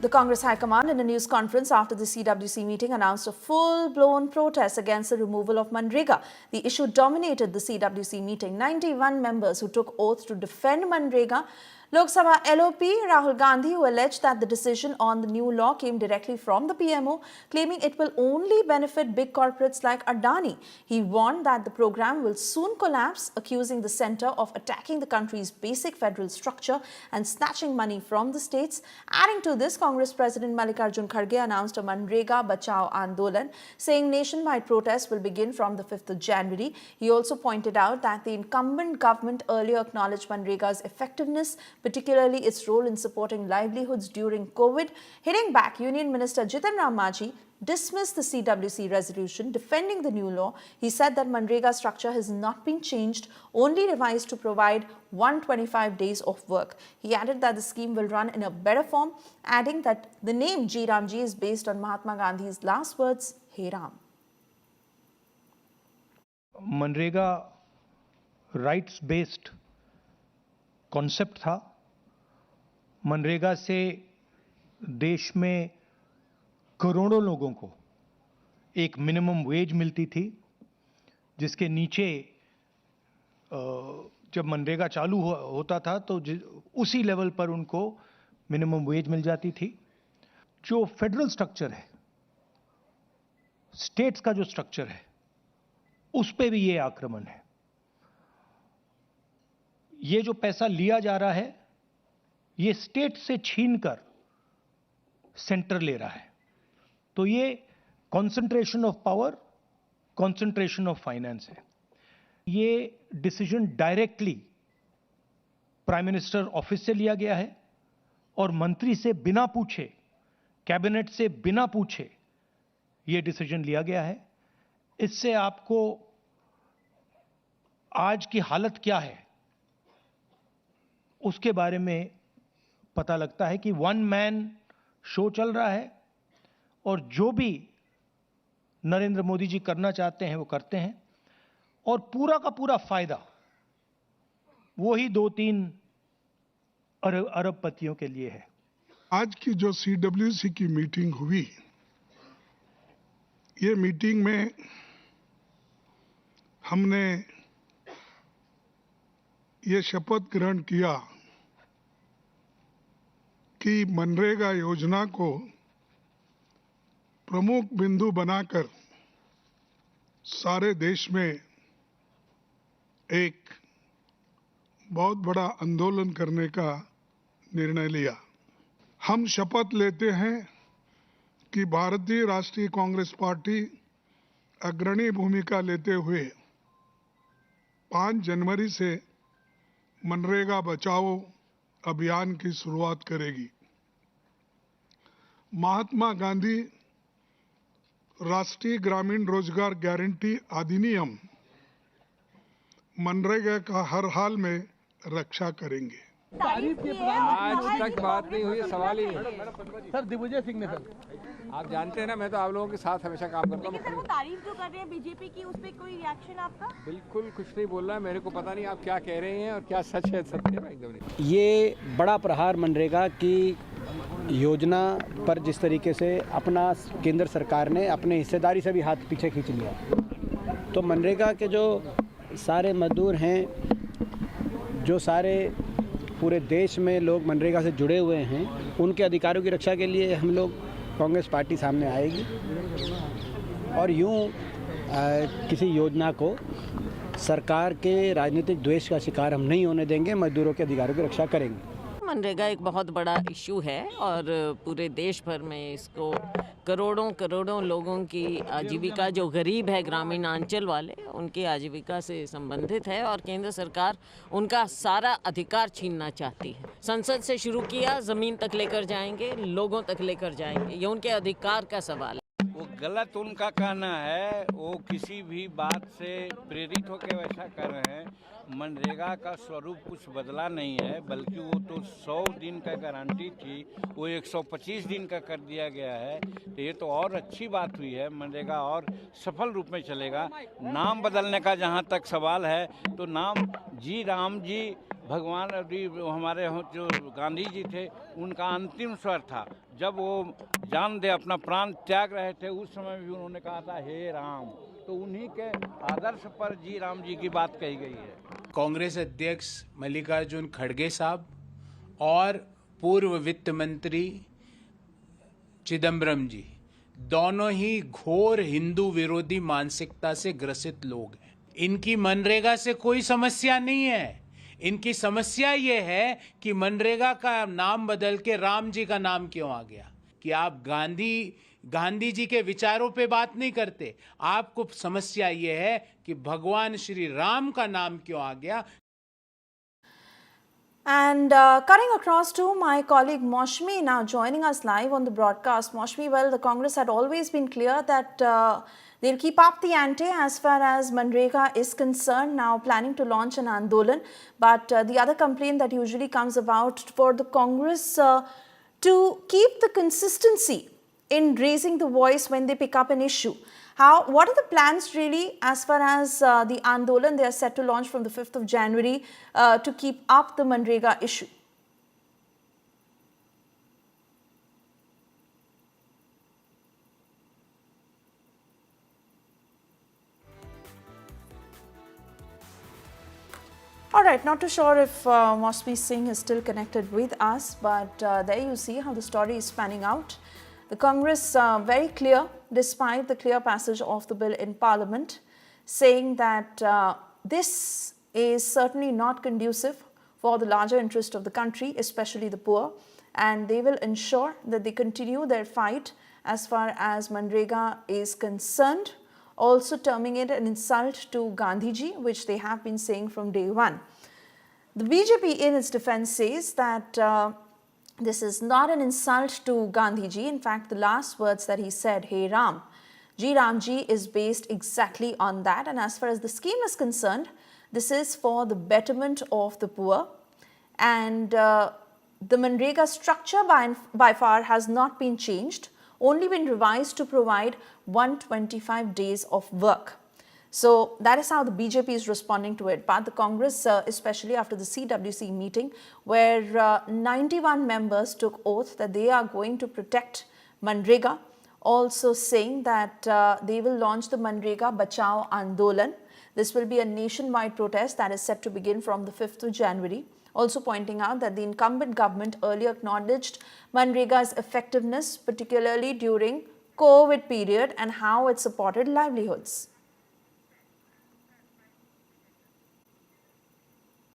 The Congress High Command in a news conference after the CWC meeting announced a full-blown protest against the removal of Manrega. The issue dominated the CWC meeting. 91 members who took oath to defend Manrega. Lok Sabha LOP Rahul Gandhi, who alleged that the decision on the new law came directly from the PMO, claiming it will only benefit big corporates like Adani. He warned that the program will soon collapse, accusing the centre of attacking the country's basic federal structure and snatching money from the states. Adding to this, Congress President Mallikarjun Kharge announced a Manrega Bachao Andolan, saying nationwide protests will begin from the 5th of January. He also pointed out that the incumbent government earlier acknowledged Manrega's effectiveness, particularly its role in supporting livelihoods during COVID. Hitting back, Union Minister Jitan Ram Manjhi dismissed the CWC resolution defending the new law. He said that Manrega structure has not been changed, only revised to provide 125 days of work. He added that the scheme will run in a better form, adding that the name Ji Ramji is based on Mahatma Gandhi's last words, Hey Ram. MNREGA rights based concept था। मनरेगा से देश में करोड़ों लोगों को एक minimum wage मिलती थी, जिसके नीचे जब मनरेगा चालू होता था तो उसी लेवल पर उनको मिनिमम वेज मिल जाती थी। जो फेडरल स्ट्रक्चर है, स्टेट्स का जो स्ट्रक्चर है, उस पे भी ये आक्रमण है। ये जो पैसा लिया जा रहा है, ये स्टेट से छीनकर सेंटर ले रहा है। तो ये concentration of power, concentration of finance है। ये decision directly prime minister office से लिया गया है और मंत्री से बिना पूछे, कैबिनेट से बिना पूछे ये डिसीजन लिया गया है। इससे आपको आज की हालत क्या है उसके बारे में पता लगता है कि वन मैन शो चल रहा है और जो भी नरेंद्र मोदी जी करना चाहते हैं वो करते हैं और पूरा का पूरा फायदा वही 2-3 अरबपतियों के लिए है। आज की जो सीडब्ल्यूसी की मीटिंग हुई, ये मीटिंग में हमने ये शपथ ग्रहण किया कि मनरेगा योजना को प्रमुख बिंदु बनाकर सारे देश में एक बहुत बड़ा आंदोलन करने का निर्णय लिया। हम शपथ लेते हैं कि भारतीय राष्ट्रीय कांग्रेस पार्टी अग्रणी भूमिका लेते हुए 5 जनवरी से मनरेगा बचाओ अभियान की शुरुआत करेगी। महात्मा गांधी राष्ट्रीय ग्रामीण रोजगार गारंटी अधिनियम मनरेगा का हर हाल में रक्षा करेंगे। आज तक बात नहीं हुई, सवाल ही नहीं। सर दिग्विजय सिंह ने सर, आप जानते हैं ना, मैं तो आप लोगों के साथ हमेशा काम करता हूँ। लेकिन वो तारीफ जो कर रहे हैं बीजेपी की, उस पर कोई रिएक्शन आपका? बिल्कुल कुछ नहीं बोल रहा है, मेरे को पता नहीं आप क्या कह रहे हैं और क्या सच है, सत्य है एकदम नहीं। ये बड़ा प्रहार मनरेगा की योजना पर जिस तरीके से अपना केंद्र सरकार ने अपने हिस्सेदारी से भी हाथ पीछे खींच लिया, तो मनरेगा के जो सारे मजदूर हैं, जो सारे पूरे देश में लोग मनरेगा से जुड़े हुए हैं, उनके अधिकारों की रक्षा के लिए हम लोग कांग्रेस पार्टी सामने आएगी और यूं किसी योजना को सरकार के राजनीतिक द्वेष का शिकार हम नहीं होने देंगे। मजदूरों के अधिकारों की रक्षा करेंगे। मनरेगा एक बहुत बड़ा इशू है और पूरे देश भर में इसको करोड़ों लोगों की आजीविका, जो गरीब है ग्रामीण अंचल वाले, उनकी आजीविका से संबंधित है और केंद्र सरकार उनका सारा अधिकार छीनना चाहती है। संसद से शुरू किया, ज़मीन तक लेकर जाएंगे, लोगों तक लेकर जाएंगे, ये उनके अधिकार का सवाल है। वो गलत उनका कहना है, वो किसी भी बात से प्रेरित होकर वैसा कर रहे हैं। मनरेगा का स्वरूप कुछ बदला नहीं है, बल्कि वो तो 100 दिन का गारंटी थी, वो 125 दिन का कर दिया गया है। तो ये तो और अच्छी बात हुई है, मनरेगा और सफल रूप में चलेगा। नाम बदलने का जहाँ तक सवाल है, तो नाम जी राम जी भगवान अभी हमारे जो गांधी जी थे उनका अंतिम स्वर था। जब वो जान दे अपना प्राण त्याग रहे थे उस समय भी उन्होंने कहा था हे राम, तो उन्हीं के आदर्श पर जी राम जी की बात कही गई है। कांग्रेस अध्यक्ष मल्लिकार्जुन खड़गे साहब और पूर्व वित्त मंत्री चिदम्बरम जी दोनों ही घोर हिंदू विरोधी मानसिकता से ग्रसित लोग हैं। इनकी मनरेगा से कोई समस्या नहीं है। इनकी समस्या ये है कि मनरेगा का नाम बदल के राम जी का नाम क्यों आ गया। कि आप गांधी जी के विचारों पे बात नहीं करते, आपको समस्या ये है कि भगवान श्री राम का नाम क्यों आ गया। And cutting across to my colleague Maushmi now joining us live on the broadcast. Maushmi, well, the Congress had always been clear that they'll keep up the ante as far as Manrega is concerned, now planning to launch an Andolan. But the other complaint that usually comes about for the Congress to keep the consistency in raising the voice when they pick up an issue. What are the plans really as far as the Andolan they are set to launch from the 5th of January to keep up the Manrega issue? All right, not too sure if Maushmi Singh is still connected with us, but there you see how the story is panning out. The Congress very clear, despite the clear passage of the bill in Parliament, saying that this is certainly not conducive for the larger interest of the country, especially the poor, and they will ensure that they continue their fight as far as Manrega is concerned, also terming it an insult to Gandhiji, which they have been saying from day one. The BJP in its defense says that this is not an insult to Gandhiji. In fact, the last words that he said, Hey Ram, Ji Ramji, is based exactly on that. And as far as the scheme is concerned, this is for the betterment of the poor. And the Manrega structure by far has not been changed, only been revised to provide 125 days of work. So that is how the BJP is responding to it. But the Congress, especially after the CWC meeting, where 91 members took oath that they are going to protect Manrega, also saying that they will launch the Manrega Bachao Andolan. This will be a nationwide protest that is set to begin from the 5th of January. Also pointing out that the incumbent government earlier acknowledged Manrega's effectiveness, particularly during COVID period, and how it supported livelihoods.